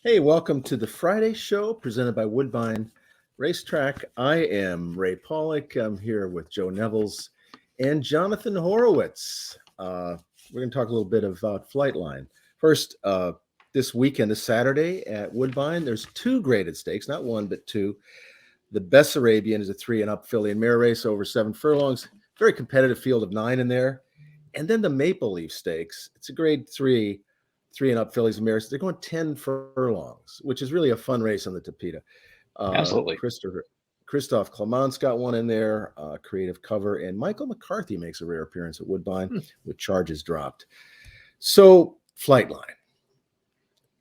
Hey, welcome to the Friday show presented by Woodbine Racetrack. I am Ray Pollock. I'm here with Joe Nevels and Jonathan Horowitz. We're going to talk a little bit about Flightline. First, this weekend is Saturday at Woodbine. There's two graded stakes, not one, but two. The Bessarabian is a 3-and-up filly and mare race over 7 furlongs. Very competitive field of 9 in there. And then the Maple Leaf Stakes. It's a grade 3 and-up fillies and mares. They're going 10 furlongs, which is really a fun race on the Tapit. Absolutely. Christophe Clement's got one in there, creative cover, and Michael McCarthy makes a rare appearance at Woodbine with charges dropped. So, Flightline.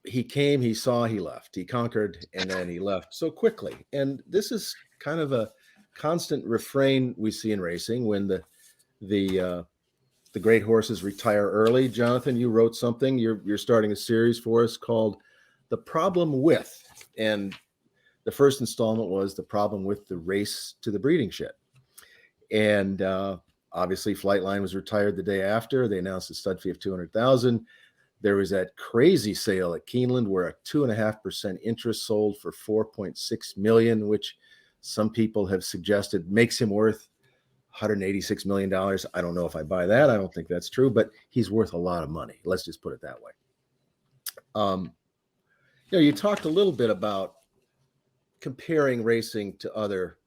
He came, he saw, he left. He conquered, and then he left so quickly. And this is kind of a constant refrain we see in racing when the great horses retire early. Jonathan, you wrote something. You're starting a series for us called "The Problem With," and the first installment was the problem with the race to the breeding shed. And obviously, Flightline was retired the day after. They announced a stud fee of $200,000. There was that crazy sale at Keeneland where a 2.5% interest sold for $4.6 million, which some people have suggested makes him worth $186 million. I don't know if I buy that. I don't think that's true, but he's worth a lot of money. Let's just put it that way. You talked a little bit about comparing racing to other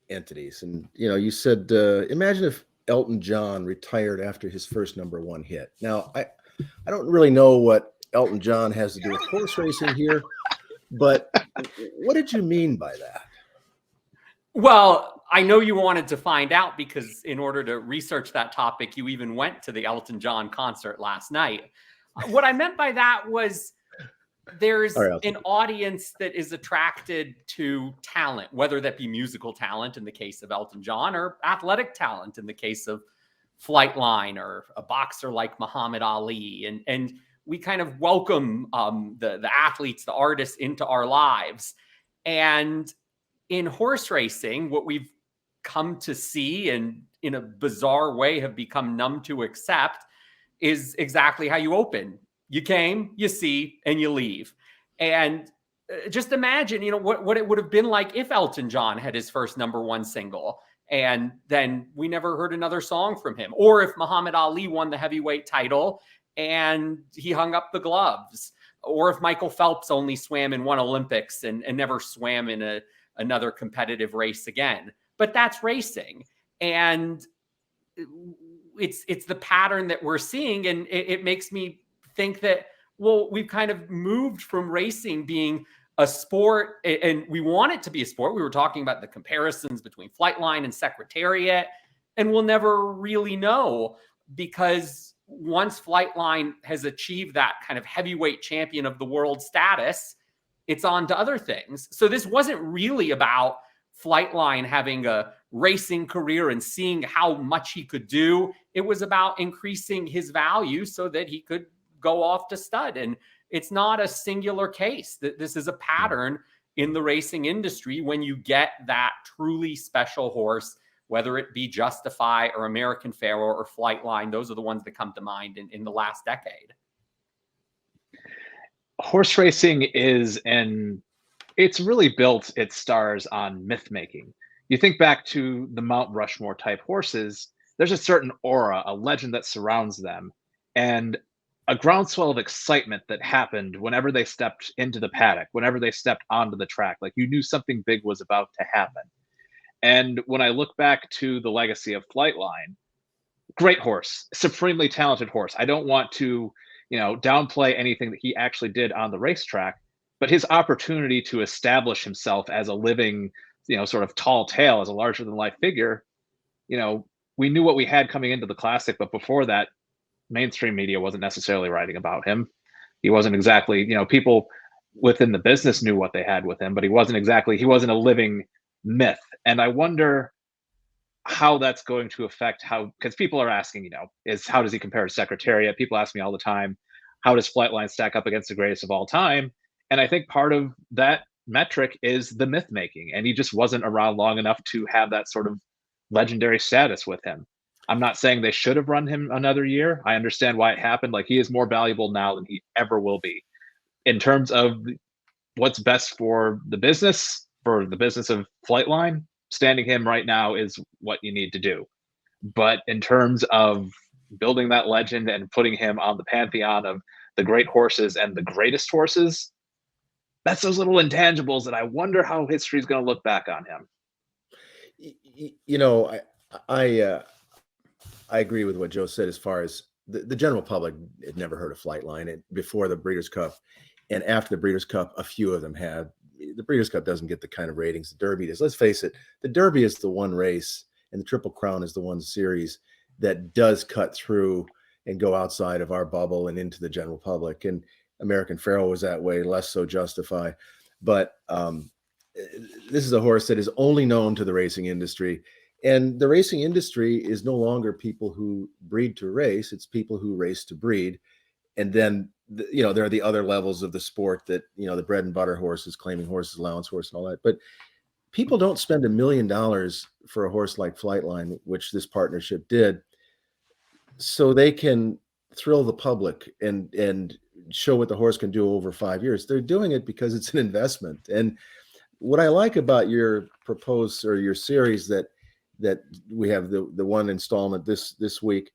entities. And, you said, imagine if Elton John retired after his first number one hit. Now, I don't really know what Elton John has to do with horse racing here, but what did you mean by that? Well, I know you wanted to find out because in order to research that topic, you even went to the Elton John concert last night. What I meant by that was there's an audience that is attracted to talent, whether that be musical talent in the case of Elton John or athletic talent in the case of Flightline or a boxer like Muhammad Ali. And we kind of welcome the athletes, the artists into our lives. And in horse racing, what we've come to see and in a bizarre way have become numb to accept is exactly how you open. You came, you see, and you leave. And just imagine, what it would have been like if Elton John had his first number one single and then we never heard another song from him. Or if Muhammad Ali won the heavyweight title and he hung up the gloves. Or if Michael Phelps only swam in one Olympics and never swam in another competitive race again. But that's racing. And it's the pattern that we're seeing. And it makes me think that, well, we've kind of moved from racing being a sport, and we want it to be a sport. We were talking about the comparisons between Flightline and Secretariat, and we'll never really know because once Flightline has achieved that kind of heavyweight champion of the world status, it's on to other things. So this wasn't really about Flightline having a racing career and seeing how much he could do. It was about increasing his value so that he could go off to stud. And it's not a singular case. This is a pattern in the racing industry when you get that truly special horse, whether it be Justify or American Pharoah or Flightline. Those are the ones that come to mind in the last decade. Horse racing it's really built its stars on myth making. You think back to the Mount Rushmore type horses, there's a certain aura, a legend that surrounds them, and a groundswell of excitement that happened whenever they stepped into the paddock, whenever they stepped onto the track. Like you knew something big was about to happen. And when I look back to the legacy of Flightline, great horse, supremely talented horse. I don't want to, downplay anything that he actually did on the racetrack, but his opportunity to establish himself as a living, sort of tall tale, as a larger than life figure, we knew what we had coming into the Classic, but before that, mainstream media wasn't necessarily writing about him. He wasn't exactly, people within the business knew what they had with him, but he wasn't a living myth. And I wonder how that's going to affect because people are asking, how does he compare to Secretariat? People ask me all the time, how does Flightline stack up against the greatest of all time? And I think part of that metric is the myth making. And he just wasn't around long enough to have that sort of legendary status with him. I'm not saying they should have run him another year. I understand why it happened. Like, he is more valuable now than he ever will be. in terms of what's best for the business of Flightline, standing him right now is what you need to do. But in terms of building that legend and putting him on the pantheon of the great horses and the greatest horses, that's those little intangibles that I wonder how history is going to look back on him. You know, I agree with what Joe said as far as the general public had never heard of Flightline before the Breeders' Cup, and after the Breeders' Cup, a few of them have. The Breeders' Cup doesn't get the kind of ratings the Derby does. Let's face it, the Derby is the one race, and the Triple Crown is the one series that does cut through and go outside of our bubble and into the general public. And American Pharoah was that way, less so Justify. But this is a horse that is only known to the racing industry. And the racing industry is no longer people who breed to race. It's people who race to breed. And then, you know, there are the other levels of the sport that, you know, the bread and butter horses, claiming horses, allowance horse, and all that. But people don't spend $1 million for a horse like Flightline, which this partnership did, so they can thrill the public and show what the horse can do over 5 years. They're doing it because it's an investment. And what I like about your proposed or your series that we have the one installment this week,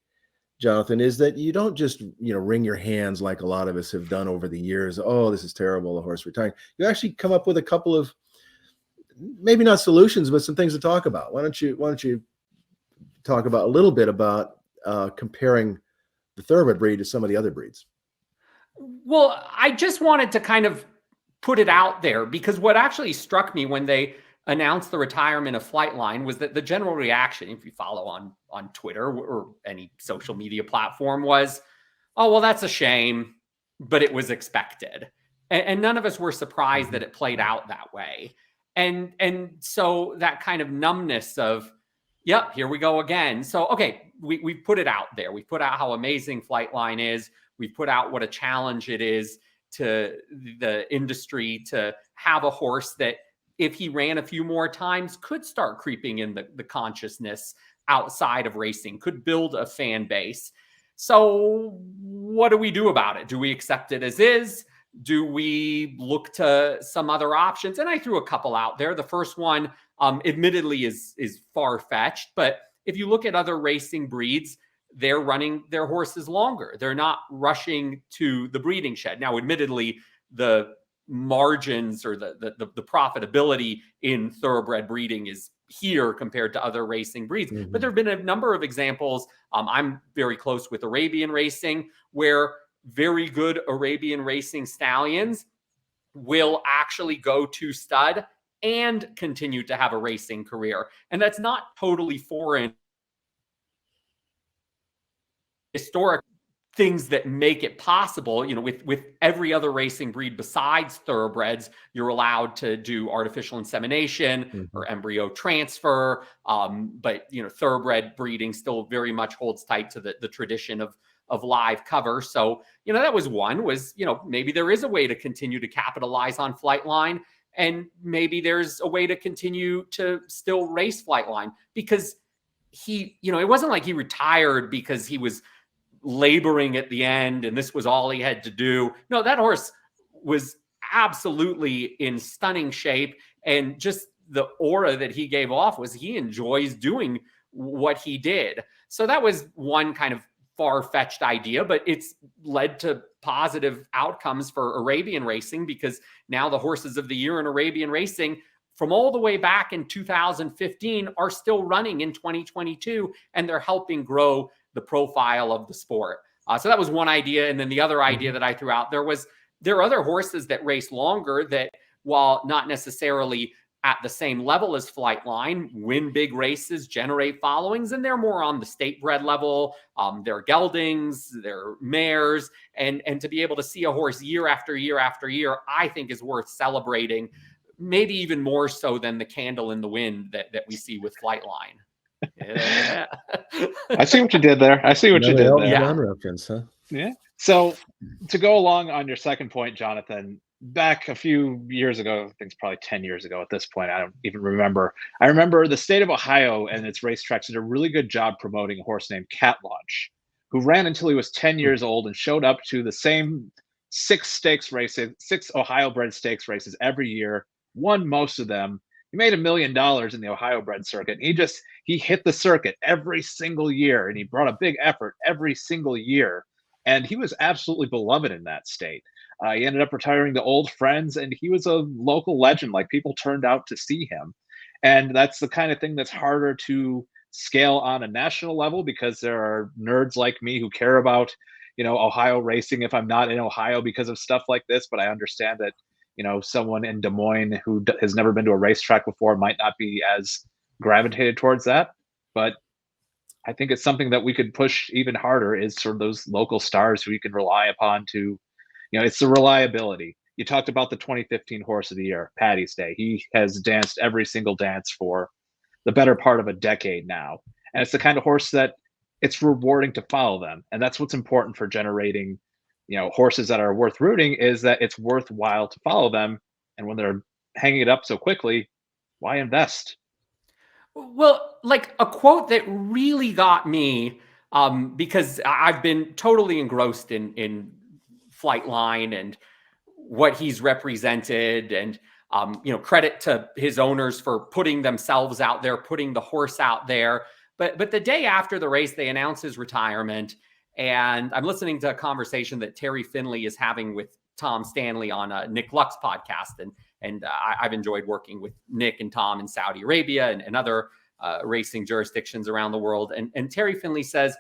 Jonathan, is that you don't just, you know, wring your hands like a lot of us have done over the years. Oh, this is terrible, a horse retiring. You actually come up with a couple of, maybe not solutions, but some things to talk about. Why don't you talk about a little bit about comparing the Thoroughbred breed to some of the other breeds? Well, I just wanted to kind of put it out there, because what actually struck me when they announced the retirement of Flightline was that the general reaction, if you follow on Twitter or any social media platform, was, oh, well, that's a shame, but it was expected. And none of us were surprised that it played out that way. And so that kind of numbness of, yep, here we go again. So, okay, we put it out there. We put out how amazing Flightline is. We put out what a challenge it is to the industry to have a horse that, if he ran a few more times, could start creeping in the consciousness outside of racing, could build a fan base. So what do we do about it? Do we accept it as is? Do we look to some other options? And I threw a couple out there. The first one, admittedly, is far-fetched, but if you look at other racing breeds, they're running their horses longer. They're not rushing to the breeding shed. Now, admittedly, the margins or the profitability in thoroughbred breeding is here compared to other racing breeds. Mm-hmm. But there have been a number of examples. I'm very close with Arabian racing, where very good Arabian racing stallions will actually go to stud and continue to have a racing career. And that's not totally foreign. Historic things that make it possible, you know, with every other racing breed besides thoroughbreds, you're allowed to do artificial insemination or embryo transfer. But, you know, thoroughbred breeding still very much holds tight to the tradition of live cover. So, you know, that was one, was, you know, maybe there is a way to continue to capitalize on Flightline, and maybe there's a way to continue to still race Flightline, because he, you know, it wasn't like he retired because he was laboring at the end and this was all he had to do. No, that horse was absolutely in stunning shape, and just the aura that he gave off was he enjoys doing what he did. So that was one kind of far-fetched idea, but it's led to positive outcomes for Arabian racing, because now the horses of the year in Arabian racing from all the way back in 2015 are still running in 2022, and they're helping grow the profile of the sport. So that was one idea. And then the other idea that I threw out there was, there are other horses that race longer that, while not necessarily at the same level as Flightline, win big races, generate followings, and they're more on the state bred level. They're geldings, they're mares, and to be able to see a horse year after year after year, I think is worth celebrating, maybe even more so than the candle in the wind that we see with Flightline. Yeah. I see what you did there. I see what you did there. Yeah. Reference, huh? Yeah. So to go along on your second point, Jonathan, back a few years ago, I think it's probably 10 years ago at this point, I don't even remember. I remember the state of Ohio and its racetracks did a really good job promoting a horse named Cat Launch, who ran until he was 10 years old and showed up to the same 6 Ohio bred stakes races every year, won most of them. He made $1 million in the Ohio bred circuit. He hit the circuit every single year, and he brought a big effort every single year. And he was absolutely beloved in that state. He ended up retiring to old friends, and he was a local legend. Like, people turned out to see him. And that's the kind of thing that's harder to scale on a national level, because there are nerds like me who care about, Ohio racing if I'm not in Ohio because of stuff like this. But I understand that, someone in Des Moines who has never been to a racetrack before might not be as gravitated towards that. But I think it's something that we could push even harder, is sort of those local stars who you can rely upon to, it's the reliability. You talked about the 2015 Horse of the Year, Patty's Day. He has danced every single dance for the better part of a decade now. And it's the kind of horse that it's rewarding to follow them. And that's what's important for generating, horses that are worth rooting, is that it's worthwhile to follow them. And when they're hanging it up so quickly, why invest? Well, like a quote that really got me, because I've been totally engrossed in Flightline and what he's represented, and credit to his owners for putting themselves out there, putting the horse out there. But the day after the race, they announced his retirement, and I'm listening to a conversation that Terry Finley is having with Tom Stanley on Nick Luck's podcast, and I've enjoyed working with Nick and Tom in Saudi Arabia and other racing jurisdictions around the world. And Terry Finley says,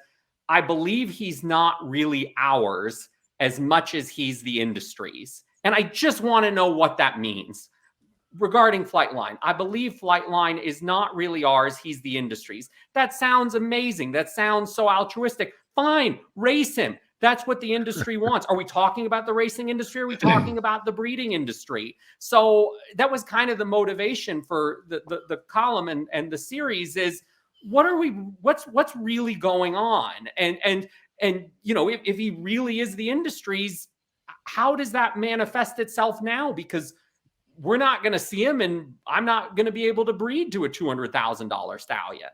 I believe he's not really ours as much as he's the industry's. And I just want to know what that means. Regarding Flightline, I believe Flightline is not really ours, he's the industry's. That sounds amazing. That sounds so altruistic. Fine, race him. That's what the industry wants. Are we talking about the racing industry? Or are we talking about the breeding industry? So that was kind of the motivation for the column and the series, is what's really going on? And if he really is the industry's, how does that manifest itself now? Because we're not going to see him, and I'm not going to be able to breed to a $200,000 stallion.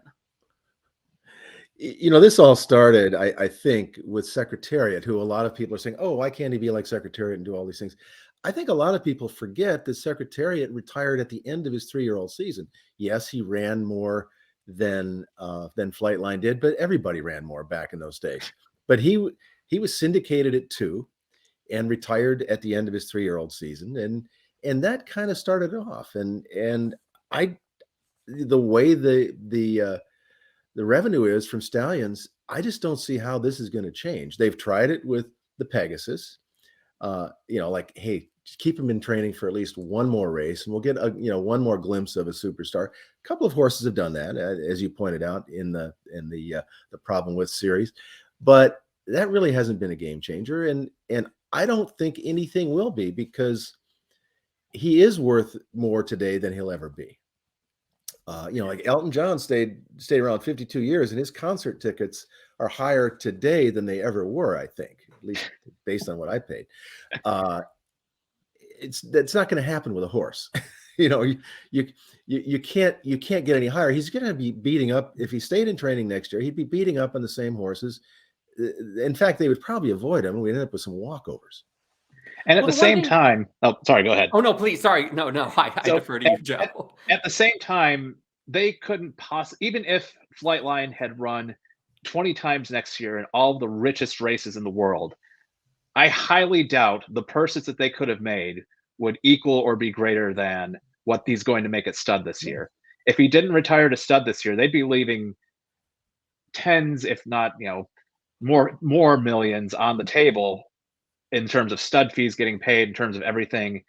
This all started, I think, with Secretariat, who a lot of people are saying, oh, why can't he be like Secretariat and do all these things? I think a lot of people forget that Secretariat retired at the end of his 3-year-old season. Yes, he ran more than Flightline did, but everybody ran more back in those days. But he was syndicated at 2 and retired at the end of his 3-year-old season. And that kind of started off. And the way the revenue is from stallions, I just don't see how this is going to change. They've tried it with the Pegasus, like, hey, just keep him in training for at least one more race, and we'll get one more glimpse of a superstar. A couple of horses have done that, as you pointed out in the Problem With series, but that really hasn't been a game changer, and I don't think anything will be, because he is worth more today than he'll ever be. Like Elton John stayed around 52 years, and his concert tickets are higher today than they ever were, I think, at least based on what I paid. That's not going to happen with a horse. You can't get any higher. He's going to be beating up, if he stayed in training next year, he'd be beating up on the same horses. In fact, they would probably avoid him, and we'd end up with some walkovers. And at the same time, oh, sorry, go ahead. Oh, no, please. Sorry. No, I defer to you, Joe. At the same time, they couldn't possibly, even if Flightline had run 20 times next year in all the richest races in the world, I highly doubt the purses that they could have made would equal or be greater than what he's going to make at stud this year. If he didn't retire to stud this year, they'd be leaving tens, if not, more millions on the table in terms of stud fees getting paid, in terms of everything,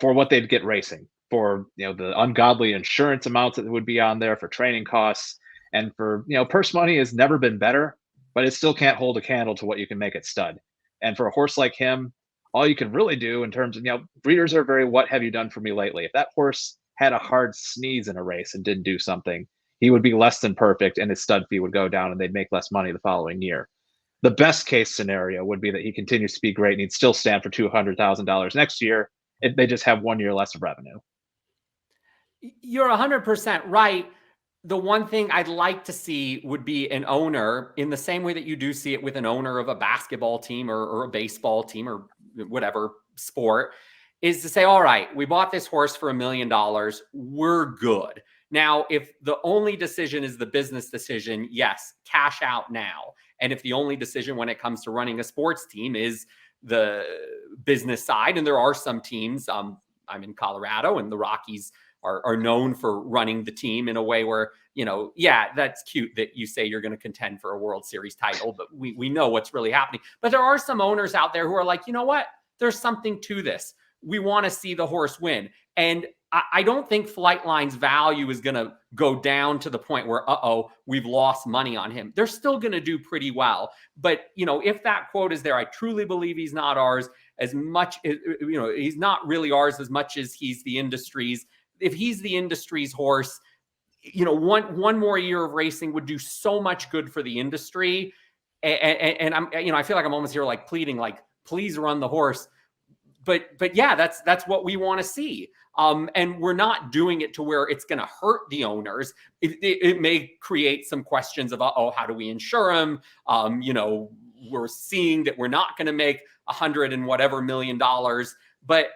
for what they'd get racing, for the ungodly insurance amounts that would be on there, for training costs, and for purse money has never been better, but it still can't hold a candle to what you can make at stud. And for a horse like him, all you can really do in terms of breeders are very, what have you done for me lately? If that horse had a hard sneeze in a race and didn't do something, he would be less than perfect, and his stud fee would go down, and they'd make less money the following year. The best case scenario would be that he continues to be great and he'd still stand for $200,000 next year if they just have 1 year less of revenue. You're 100% right. The one thing I'd like to see would be an owner, in the same way that you do see it with an owner of a basketball team or a baseball team or whatever sport, is to say, all right, we bought this horse for $1 million. We're good. Now, if the only decision is the business decision, yes, cash out now. And if the only decision when it comes to running a sports team is the business side, and there are some teams, I'm in Colorado, and the Rockies are known for running the team in a way where, yeah, that's cute that you say you're going to contend for a World Series title, but we know what's really happening. But there are some owners out there who are like, you know what? There's something to this. We want to see the horse win. And I don't think Flightline's value is going to go down to the point where, we've lost money on him. They're still going to do pretty well. But, if that quote is there, I truly believe he's not ours as much, he's not really ours as much as he's the industry's. If he's the industry's horse, one more year of racing would do so much good for the industry. And I'm, I feel like I'm almost here like pleading, like, please run the horse. But yeah, that's what we want to see. And we're not doing it to where it's going to hurt the owners. It may create some questions of, how do we insure them? We're seeing that we're not going to make $100 and whatever million, but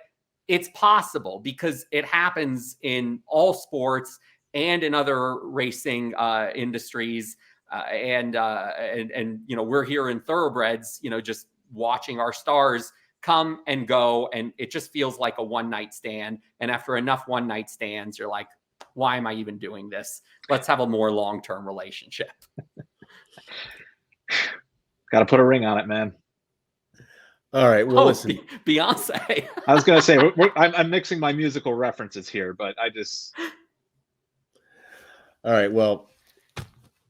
it's possible because it happens in all sports and in other racing industries. And we're here in Thoroughbreds, just watching our stars come and go, and it just feels like a one-night stand. And after enough one-night stands, you're like, why am I even doing this? Let's have a more long-term relationship. Got to put a ring on it, man. All right. Well, listen. Beyonce. I was going to say, I'm mixing my musical references here, but I just. All right. Well,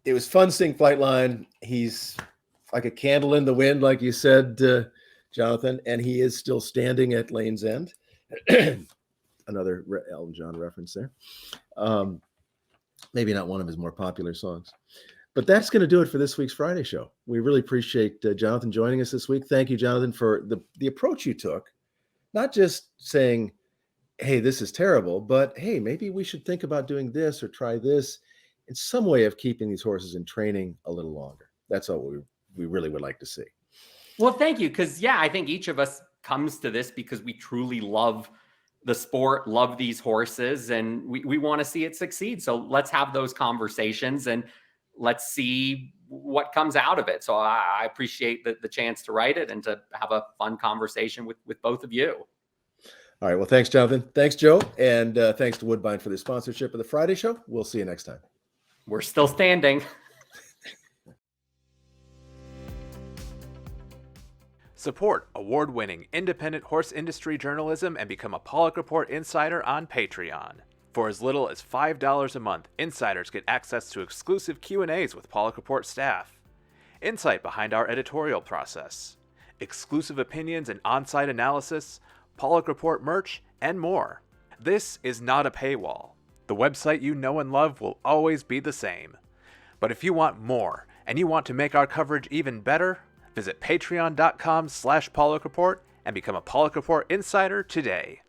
it was fun seeing Flightline. He's like a candle in the wind, like you said, Jonathan, and he is still standing at Lane's End. Another Elton John reference there. Maybe not one of his more popular songs. But that's going to do it for this week's Friday show. We really appreciate Jonathan joining us this week. Thank you, Jonathan, for the approach you took. Not just saying, hey, this is terrible, but hey, maybe we should think about doing this or try this in some way of keeping these horses in training a little longer. That's all we really would like to see. Well, thank you. Because, yeah, I think each of us comes to this because we truly love the sport, love these horses, and we want to see it succeed. So let's have those conversations and let's see what comes out of it. So I appreciate the chance to write it and to have a fun conversation with both of you. All right. Well, thanks, Jonathan. Thanks, Joe. And thanks to Woodbine for the sponsorship of the Friday show. We'll see you next time. We're still standing. Support award-winning independent horse industry journalism and become a Pollock Report Insider on Patreon. For as little as $5 a month, insiders get access to exclusive Q&As with Pollock Report staff, insight behind our editorial process, exclusive opinions and on-site analysis, Pollock Report merch, and more. This is not a paywall. The website you know and love will always be the same. But if you want more, and you want to make our coverage even better, visit patreon.com/Pollock Report and become a Pollock Report Insider today.